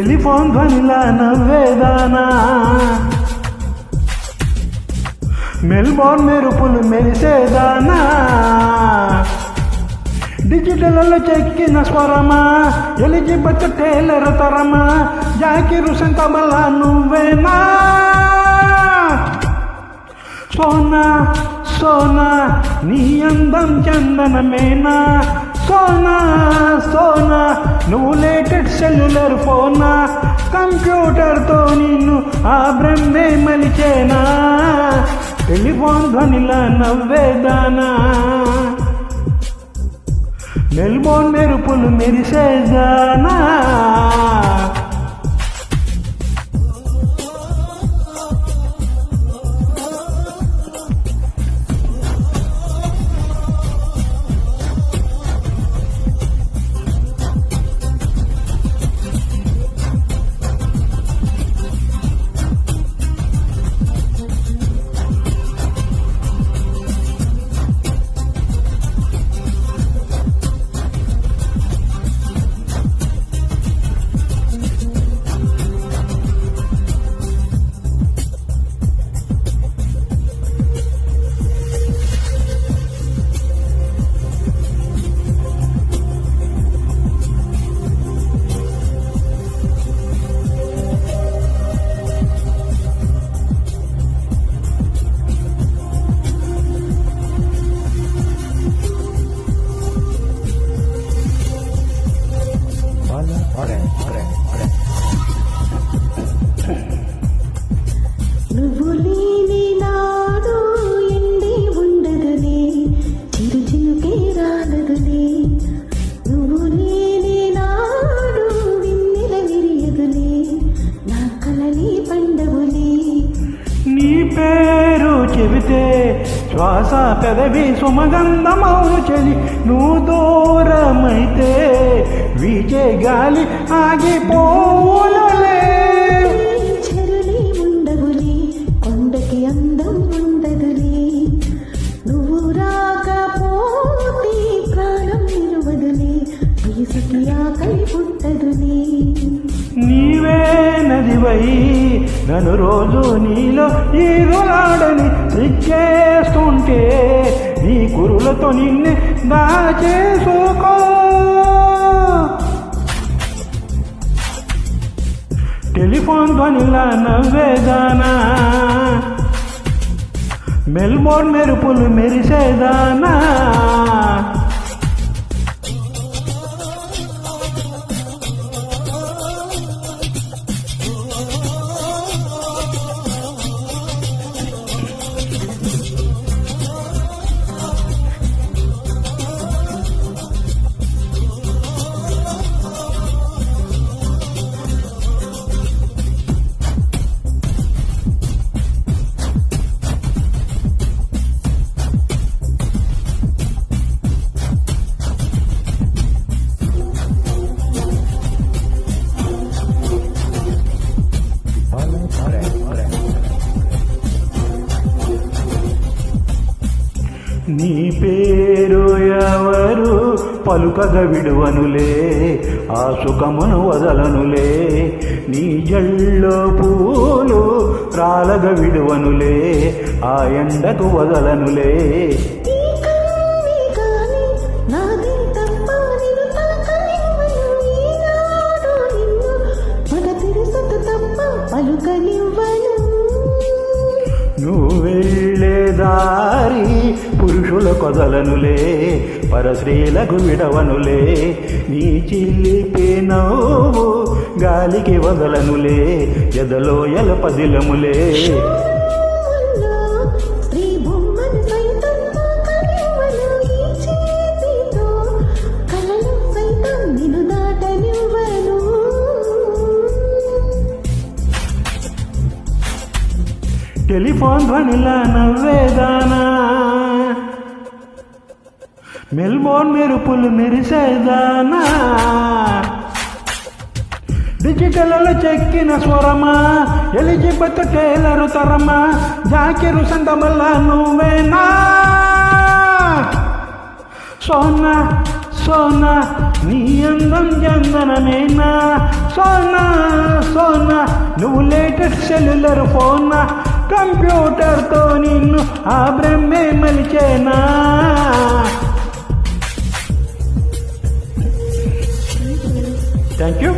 Telephone ధ్వనిలా నవ్వేదానా, Melbourne మెరుపులు మెరిసేదానా, డిజిటల్లో చెక్కిన స్వరమా, Elizabeth Taylor తరమా, జాకిర్ హుస్సేన్ తబలా నువ్వేనా. సోనా సోనా నీ అందం చందనమేనా, సోనా సోనా నువ్వు లేటెడ్ సెల్యులర్ ఫోనా, కంప్యూటర్తో నిన్ను ఆ బ్రహ్మే మలిచేనా. టెలిఫోన్ ధ్వనిలా నవ్వేదానా, మెల్బోర్న్ మెరుపులు మెరిసేదానా. నువ్వు లేని నాడు ఎండి ఉండదులే, చిరుచినుకే రాలదులే. నువ్వు లేని నాడు వెన్నెల విరియదులే, నా కలలే పండవులే. నీ పేరు చెబితే శ్వాస పెదవి సుమగంధమౌను చెలి, నువ్వు దూరమైతే వీచే గాలి ఆగిపోలే. చెరులే ఉండవులే, కొండకి అందం ఉండదులే. నువ్వు రాకపోతే ప్రాణం నిలువదులే, వయసుకి ఆకలి పుట్టదులే. నీవే నదివై నన్ను రోజు నీలో ఈరులాడని సిగ్గేస్తుంటే, నీ కురులతో నిన్నే దాచేసుకో. టెలిఫోన్ ధ్వనిలా నవ్వేదానా, మెల్బోర్న్ మెరుపులు మెరిసేదానా. నీ పేరు ఎవరు పలుకగ విడువనులే, ఆ సుఖమును వదలనులే. నీ జల్లో పూలు రాలగ విడువనులే, ఆ ఎండకు వదలనులే. నువ్వు వెళ్ళే దారి పురుషుల కొదలనులే, పరస్త్రీలకు విడవనులే. నీ చిల్లిపే నవ్వు గాలికి వదలనులే, ఎదలో ఎలపదిలములే. టెలిఫోన్ ధ్వనిలా నవ్వేదానా, మెల్బోర్న్ మెరుపులు మెరిసేదానా. డిజిటల్లో చెక్కిన స్వరమా, ఎలిజబెత్ టేలర్ తరమా, జాకిర్ హుస్సేన్ తబలా నువ్వేనా. సోనా సోనా నీ అందం చందనమేనా సోనా సోనా నువ్వు లేటెస్ట్ సెల్యులర్ ఫోనా కంప్యూటర్తో నిన్ను ఆ బ్రహ్మే మలిచేనా థ్యాంక్ యూ